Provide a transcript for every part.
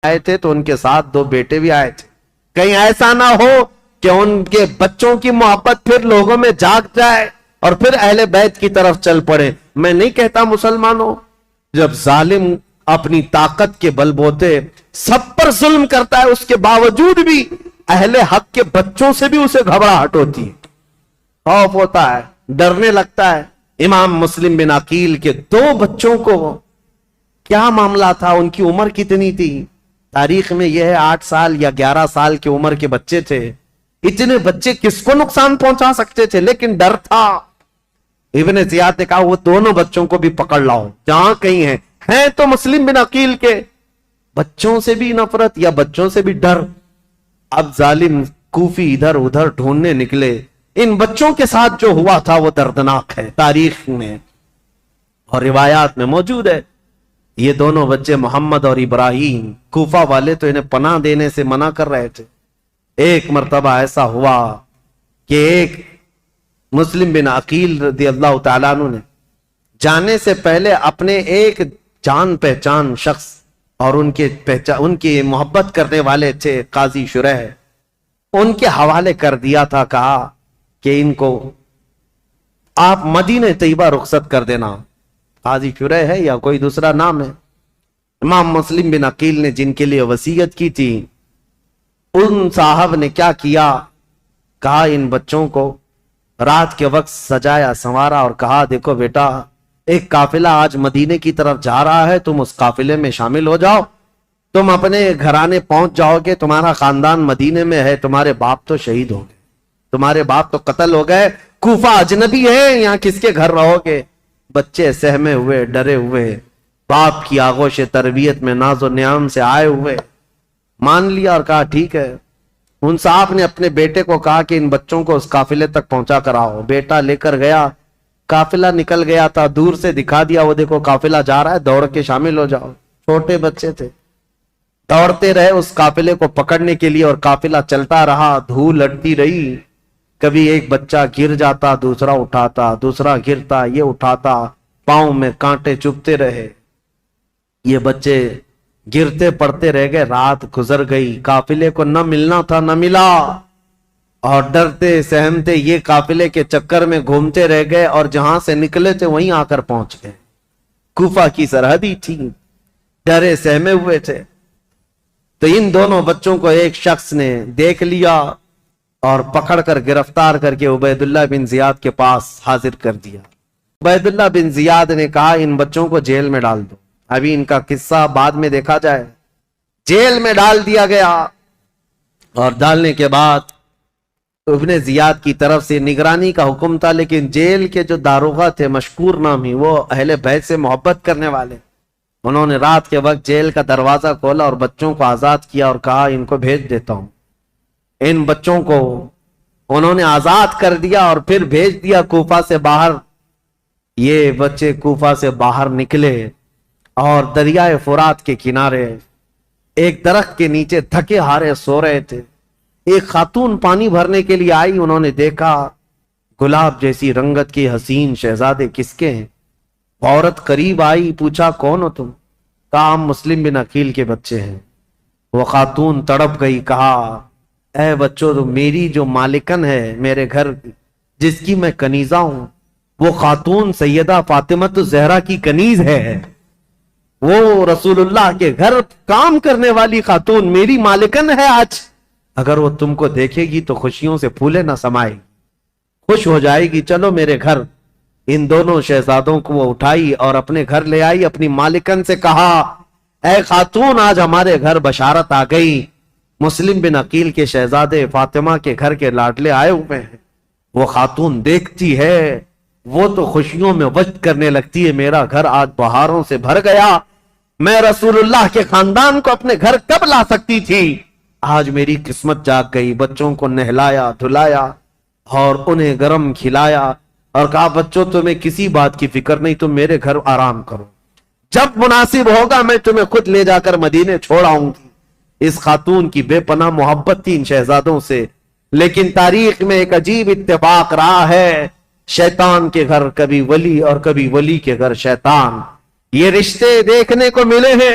آئے تھے تو ان کے ساتھ 2 بیٹے بھی آئے تھے. کہیں ایسا نہ ہو کہ ان کے بچوں کی محبت پھر لوگوں میں جاگ جائے اور پھر اہل بیت کی طرف چل پڑے. میں نہیں کہتا مسلمانوں، جب ظالم اپنی طاقت کے بل بوتے سب پر ظلم کرتا ہے، اس کے باوجود بھی اہل حق کے بچوں سے بھی اسے گھبراہٹ ہوتی ہے، خوف ہوتا ہے، ڈرنے لگتا ہے. امام مسلم بن عقیل کے 2 بچوں کو کیا معاملہ تھا، ان کی عمر کتنی تھی؟ تاریخ میں یہ ہے 8 سال یا 11 سال کی عمر کے بچے تھے. اتنے بچے کس کو نقصان پہنچا سکتے تھے، لیکن ڈر تھا. ابن زیاد نے کہا وہ دونوں بچوں کو بھی پکڑ لاؤ جہاں کہیں ہیں تو مسلم بن عقیل کے بچوں سے بھی نفرت یا بچوں سے بھی ڈر. اب ظالم کوفی ادھر ادھر ڈھونڈنے نکلے. ان بچوں کے ساتھ جو ہوا تھا وہ دردناک ہے، تاریخ میں اور روایات میں موجود ہے. یہ دونوں بچے محمد اور ابراہیم، کوفہ والے تو انہیں پناہ دینے سے منع کر رہے تھے. ایک مرتبہ ایسا ہوا کہ ایک مسلم بن عقیل رضی اللہ تعالیٰ عنہ نے جانے سے پہلے اپنے ایک جان پہچان شخص اور ان کی محبت کرنے والے تھے قاضی شریح، ان کے حوالے کر دیا تھا. کہا کہ ان کو آپ مدینہ طیبہ رخصت کر دینا. قاضی شریح ہے یا کوئی دوسرا نام ہے. امام مسلم بن عقیل نے جن کے لیے وصیت کی تھی، ان صاحب نے کیا کیا، کہا ان بچوں کو رات کے وقت سجایا سنوارا اور کہا دیکھو بیٹا، ایک قافلہ آج مدینے کی طرف جا رہا ہے، تم اس قافلے میں شامل ہو جاؤ. تم اپنے گھرانے پہنچ جاؤ گے، تمہارا خاندان مدینے میں ہے، تمہارے باپ تو شہید ہو گئے، تمہارے باپ تو قتل ہو گئے، کوفہ اجنبی ہے، یہاں کس کے گھر رہو گے. بچے سہمے ہوئے، ڈرے ہوئے، باپ کی آغوش تربیت میں ناز و نیام سے آئے ہوئے مان لیا اور کہا ٹھیک ہے. ان صاحب نے اپنے بیٹے کو کہا کہ ان بچوں کو اس قافلے تک پہنچا کر آؤ. بیٹا لے کر گیا، قافلہ نکل گیا تھا، دور سے دکھا دیا وہ دیکھو قافلہ جا رہا ہے، دوڑ کے شامل ہو جاؤ. چھوٹے بچے تھے، دوڑتے رہے اس قافلے کو پکڑنے کے لیے اور قافلہ چلتا رہا، دھول لڑتی رہی. کبھی ایک بچہ گر جاتا، دوسرا اٹھاتا، دوسرا گرتا، یہ اٹھاتا، پاؤں میں کانٹے چبھتے رہے. یہ بچے گرتے پڑتے رہ گئے. رات گزر گئی، قافلے کو نہ ملنا تھا نہ ملا، اور ڈرتے سہمتے یہ قافلے کے چکر میں گھومتے رہ گئے اور جہاں سے نکلے تھے وہیں آ کر پہنچ گئے. کوفہ کی سرحدی تھی، ڈرے سہمے ہوئے تھے. تو ان دونوں بچوں کو ایک شخص نے دیکھ لیا اور پکڑ کر گرفتار کر کے عبید اللہ بن زیاد کے پاس حاضر کر دیا. عبید اللہ بن زیاد نے کہا ان بچوں کو جیل میں ڈال دو. ابھی ان کا قصہ بعد میں دیکھا جائے. جیل میں ڈال دیا گیا اور ڈالنے کے بعد ابن زیاد کی طرف سے نگرانی کا حکم تھا، لیکن جیل کے جو داروغہ تھے مشکور نامی، وہ اہل بیت سے محبت کرنے والے، انہوں نے رات کے وقت جیل کا دروازہ کھولا اور بچوں کو آزاد کیا اور کہا ان کو بھیج دیتا ہوں. ان بچوں کو انہوں نے آزاد کر دیا اور پھر بھیج دیا کوفہ سے باہر. یہ بچے کوفہ سے باہر نکلے اور دریائے فرات کے کنارے ایک درخت کے نیچے تھکے ہارے سو رہے تھے. ایک خاتون پانی بھرنے کے لیے آئی، انہوں نے دیکھا گلاب جیسی رنگت کی حسین شہزادے کس کے ہیں. عورت قریب آئی، پوچھا کون ہو تم؟ کہا ہم مسلم بن عقیل کے بچے ہیں. وہ خاتون تڑپ گئی، کہا اے بچوں، تو میری جو مالکن ہے میرے گھر جس کی میں کنیزہ ہوں، وہ خاتون سیدہ فاطمہ زہرا کی کنیز ہے. وہ رسول اللہ کے گھر کام کرنے والی خاتون میری مالکن ہے. آج اگر وہ تم کو دیکھے گی تو خوشیوں سے پھولے نہ سمائے گی، خوش ہو جائے گی. چلو میرے گھر. ان دونوں شہزادوں کو وہ اٹھائی اور اپنے گھر لے آئی. اپنی مالکن سے کہا اے خاتون، آج ہمارے گھر بشارت آ گئی، مسلم بن عقیل کے شہزادے فاطمہ کے گھر کے لاڈلے آئے ہوئے ہیں. وہ خاتون دیکھتی ہے، وہ تو خوشیوں میں وجد کرنے لگتی ہے، میرا گھر آج بہاروں سے بھر گیا. میں رسول اللہ کے خاندان کو اپنے گھر کب لا سکتی تھی، آج میری قسمت جاگ گئی. بچوں کو نہلایا دھلایا اور انہیں گرم کھلایا اور کہا بچوں تمہیں کسی بات کی فکر نہیں، تم میرے گھر آرام کرو، جب مناسب ہوگا میں تمہیں خود لے جا کر مدینے چھوڑ آؤں گی. اس خاتون کی بے پناہ محبت تھی ان شہزادوں سے. لیکن تاریخ میں ایک عجیب اتفاق رہا ہے، شیطان کے گھر کبھی ولی اور کبھی ولی کے گھر شیطان. یہ رشتے دیکھنے کو ملے ہیں.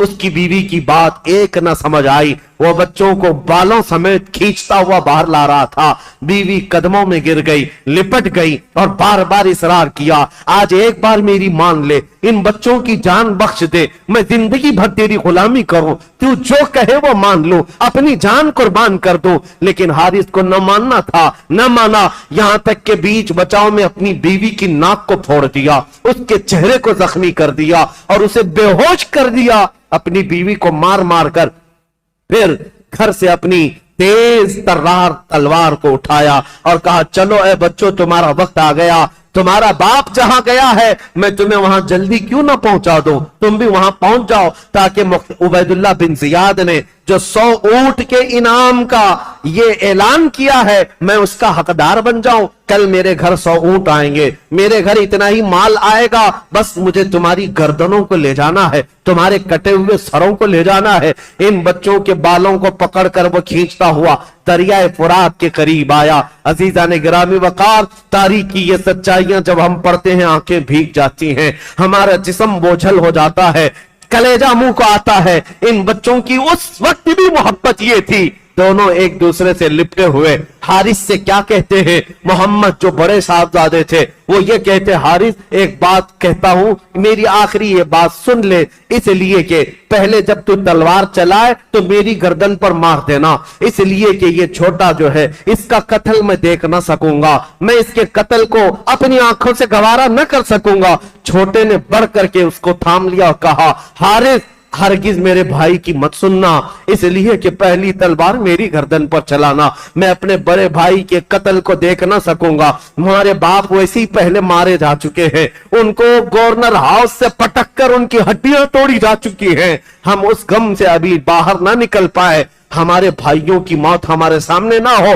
اس کی بیوی کی بات ایک نہ سمجھ آئی، وہ بچوں کو بالوں سمیت کھینچتا ہوا باہر لا رہا تھا۔ بیوی قدموں میں گر گئی، لپٹ گئی اور بار بار اصرار کیا، آج ایک بار میری مان لے، ان بچوں کی جان بخش دے، میں زندگی بھر تیری غلامی کروں، تو جو کہے وہ مان لوں، اپنی جان قربان کر دوں۔ لیکن حارث کو نہ ماننا تھا، نہ مانا، یہاں تک کہ بیچ بچاؤ میں اپنی بیوی کی ناک کو پھوڑ دیا، اس کے چہرے کو زخمی کر دیا اور اسے بے ہوش کر دیا۔ اپنی بیوی کو مار مار کر پھر گھر سے اپنی تیز ترار تلوار کو اٹھایا اور کہا، چلو اے بچوں، تمہارا وقت آ گیا، تمہارا باپ جہاں گیا ہے میں تمہیں وہاں جلدی کیوں نہ پہنچا دوں، تم بھی وہاں پہنچ جاؤ، تاکہ عبید اللہ بن زیاد نے جو 100 اونٹ کے انعام کا یہ اعلان کیا ہے میں اس کا حقدار بن جاؤں۔ کل میرے گھر 100 اونٹ آئیں گے، میرے گھر اتنا ہی مال آئے گا، بس مجھے تمہاری گردنوں کو لے جانا ہے، تمہارے کٹے ہوئے سروں کو لے جانا ہے۔ ان بچوں کے بالوں کو پکڑ کر وہ کھینچتا ہوا دریائے فرات کے قریب آیا۔ عزیزان گرامی وقار، تاریخ کی یہ سچائیاں جب ہم پڑھتے ہیں آنکھیں بھیگ جاتی ہیں، ہمارا جسم بوجھل ہو جاتا ہے، کلیجہ منہ کو آتا ہے۔ ان بچوں کی اس وقت بھی محبت یہ تھی، دونوں ایک دوسرے سے لپٹے ہوئے۔ حارث سے کیا کہتے ہیں محمد جو بڑے صاحبزادے تھے، وہ یہ کہتے، حارث ایک بات کہتا ہوں، میری آخری یہ بات سن لے، اس لیے کہ پہلے جب تو تلوار چلائے تو میری گردن پر مار دینا، اس لیے کہ یہ چھوٹا جو ہے اس کا قتل میں دیکھ نہ سکوں گا، میں اس کے قتل کو اپنی آنکھوں سے گوارا نہ کر سکوں گا۔ چھوٹے نے بڑھ کر کے اس کو تھام لیا اور کہا، حارث ہرگز میرے بھائی کی مت سننا، اس لیے کہ پہلی تلوار میری گردن پر چلانا، میں اپنے بڑے بھائی کے قتل کو دیکھ نہ سکوں گا۔ ہمارے باپ ویسے ہی پہلے مارے جا چکے ہیں، ان کو گورنر ہاؤس سے پٹک کر ان کی ہڈیاں توڑی جا چکی ہیں، ہم اس غم سے ابھی باہر نہ نکل پائے، ہمارے بھائیوں کی موت ہمارے سامنے نہ ہو۔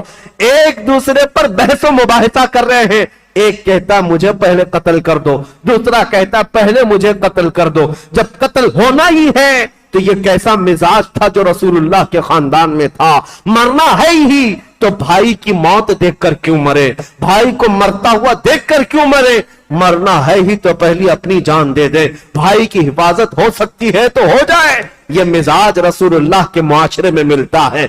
ایک دوسرے پر بحث و مباحثہ کر رہے ہیں، ایک کہتا مجھے پہلے قتل کر دو، دوسرا کہتا پہلے مجھے قتل کر دو۔ جب قتل ہونا ہی ہے تو یہ کیسا مزاج تھا جو رسول اللہ کے خاندان میں تھا، مرنا ہے ہی تو بھائی کی موت دیکھ کر کیوں مرے، بھائی کو مرتا ہوا دیکھ کر کیوں مرے، مرنا ہے ہی تو پہلی اپنی جان دے دے، بھائی کی حفاظت ہو سکتی ہے تو ہو جائے۔ یہ مزاج رسول اللہ کے معاشرے میں ملتا ہے،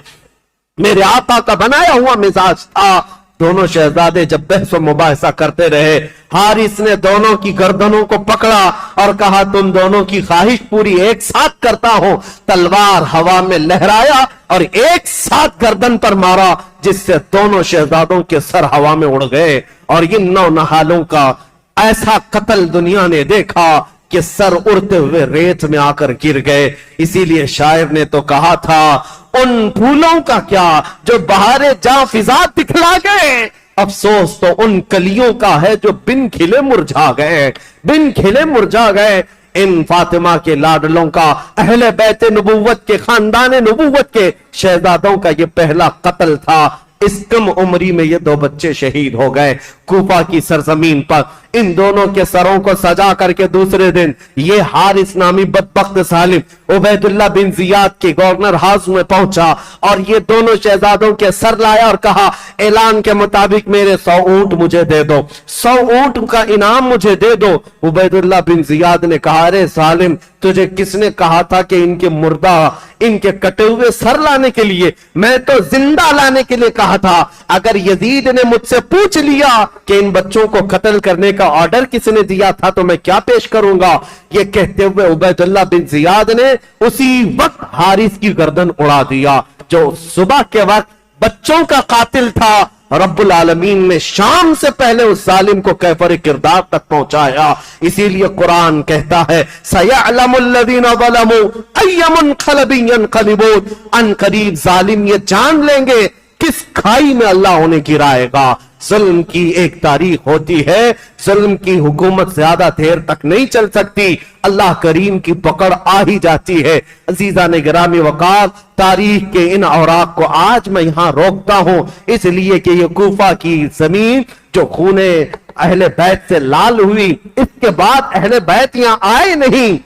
میرے آقا کا بنایا ہوا مزاج تھا۔ دونوں شہزادے جب بحث و مباحثہ کرتے رہے، حارث نے دونوں کی گردنوں کو پکڑا اور کہا، تم دونوں کی خواہش پوری ایک ساتھ کرتا ہوں۔ تلوار ہوا میں لہرایا اور ایک ساتھ گردن پر مارا، جس سے دونوں شہزادوں کے سر ہوا میں اڑ گئے، اور ان نونہالوں کا ایسا قتل دنیا نے دیکھا کہ سر اڑتے ہوئے ریت میں آ کر گر گئے۔ اسی لیے شاعر نے تو کہا تھا، ان پھولوں کا کیا جو بہار جاں فضا دکھلا گئے، افسوس تو ان کلیوں کا ہے جو بن کھلے مرجھا گئے، بن کھلے مرجھا گئے۔ ان فاطمہ کے لاڈلوں کا، اہل بیت نبوت کے، خاندان نبوت کے شہزادوں کا یہ پہلا قتل تھا۔ اس کم عمری میں یہ دو بچے شہید ہو گئے کوفہ کی سرزمین پر۔ ان دونوں کے سروں کو سجا کر کے دوسرے دن یہ حارث نامی بدبخت ظالم عبید اللہ بن زیاد کے گورنر ہاؤس میں پہنچا اور یہ دونوں شہزادوں کے سر لایا اور کہا، اعلان کے مطابق میرے 100 اونٹ مجھے دے دو، 100 اونٹ کا انعام مجھے دے دو۔ عبید اللہ بن زیاد نے کہا، ارے ظالم، تجھے کس نے کہا تھا کہ ان کے مردہ، ان کے کٹے ہوئے سر لانے کے لیے؟ میں تو زندہ لانے کے لیے کہا تھا۔ اگر یزید نے مجھ سے پوچھ لیا کہ ان بچوں کو قتل کرنے کا آرڈر کس نے دیا تھا تو میں کیا پیش کروں گا؟ یہ کہتے ہوئے عبید اللہ بن زیاد نے اسی وقت حارث کی گردن اڑا دیا، جو صبح کے وقت بچوں کا قاتل تھا۔ رب العالمین نے شام سے پہلے اس ظالم کو کیفر کردار تک پہنچایا۔ اسی لیے قرآن کہتا ہے، سَيَعْلَمُ الَّذِينَ ظَلَمُوا أَيَّ مُنْقَلَبٍ يَنْقَلِبُونَ، ان قریب ظالم یہ جان لیں گے کس کھائی میں اللہ انہیں گرائے گا۔ ظلم کی ایک تاریخ ہوتی ہے، ظلم کی حکومت زیادہ دیر تک نہیں چل سکتی، اللہ کریم کی پکڑ آ ہی جاتی ہے۔ عزیزان گرامی وقار، تاریخ کے ان اوراق کو آج میں یہاں روکتا ہوں، اس لیے کہ یہ کوفہ کی زمین جو خون اہل بیت سے لال ہوئی، اس کے بعد اہل بیت یہاں آئے نہیں،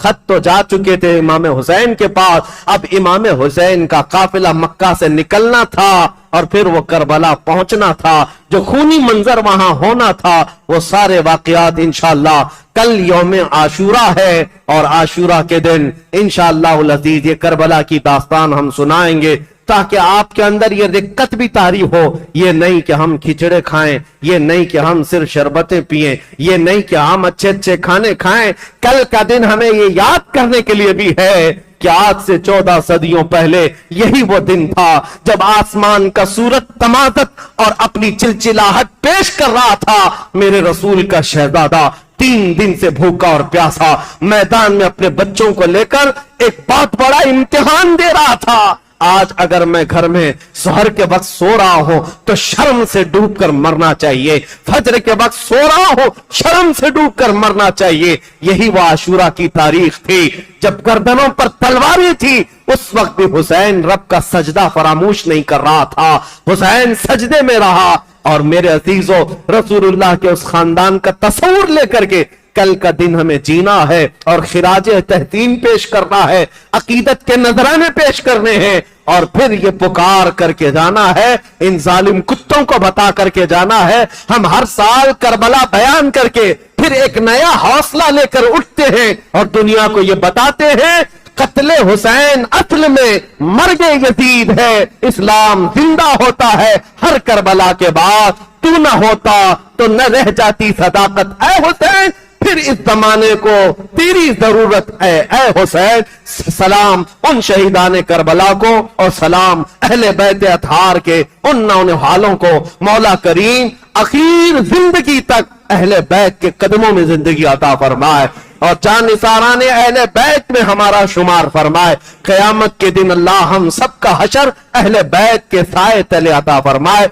خط تو جا چکے تھے امام حسین کے پاس، اب امام حسین کا قافلہ مکہ سے نکلنا تھا اور پھر وہ کربلا پہنچنا تھا، جو خونی منظر وہاں ہونا تھا، وہ سارے واقعات انشاءاللہ کل یوم عاشورہ ہے، اور عاشورہ کے دن انشاءاللہ العزیز یہ کربلا کی داستان ہم سنائیں گے، تاکہ آپ کے اندر یہ رقت بھی طاری ہو، یہ نہیں کہ ہم کھچڑے کھائیں، یہ نہیں کہ ہم صرف شربتیں پیئیں، یہ نہیں کہ ہم اچھے اچھے کھانے کھائیں، کل کا دن ہمیں یہ یاد کرنے کے لیے بھی ہے کہ آج سے 14 صدیوں پہلے یہی وہ دن تھا جب آسمان کا سورج تمازت اور اپنی چلچلاہٹ پیش کر رہا تھا، میرے رسول کا شہزادہ 3 دن سے بھوکا اور پیاسا میدان میں اپنے بچوں کو لے کر ایک بہت بڑا امتحان دے رہا تھا۔ آج اگر میں گھر میں سحر کے وقت سو رہا ہوں تو شرم سے ڈوب کر مرنا چاہیے، فجر کے وقت سو رہا ہوں شرم سے ڈوب کر مرنا چاہیے۔ یہی وہ عاشورہ کی تاریخ تھی جب گردنوں پر تلواریں تھی، اس وقت بھی حسین رب کا سجدہ فراموش نہیں کر رہا تھا، حسین سجدے میں رہا۔ اور میرے عزیزو، رسول اللہ کے اس خاندان کا تصور لے کر کے کل کا دن ہمیں جینا ہے اور خراج تحسین پیش کرنا ہے، عقیدت کے نذرانے پیش کرنے ہیں، اور پھر یہ پکار کر کے جانا ہے، ان ظالم کتوں کو بتا کر کے جانا ہے۔ ہم ہر سال کربلا بیان کر کے پھر ایک نیا حوصلہ لے کر اٹھتے ہیں اور دنیا کو یہ بتاتے ہیں قتل حسین اصل میں مرگ یزید ہے، اسلام زندہ ہوتا ہے ہر کربلا کے بعد، تو نہ ہوتا تو نہ رہ جاتی صداقت اے حسین، پھر اس زمانے کو تیری ضرورت ہے اے حسین۔ سلام ان شہیدان کربلا کو اور سلام اہل بیت اطہار کے ان نونہالوں کو، مولا کریم اخیر زندگی تک اہل بیت کے قدموں میں زندگی عطا فرمائے اور جان نثاران اہل بیت میں ہمارا شمار فرمائے۔ قیامت کے دن اللہ ہم سب کا حشر اہل بیت کے سائے تلے عطا فرمائے۔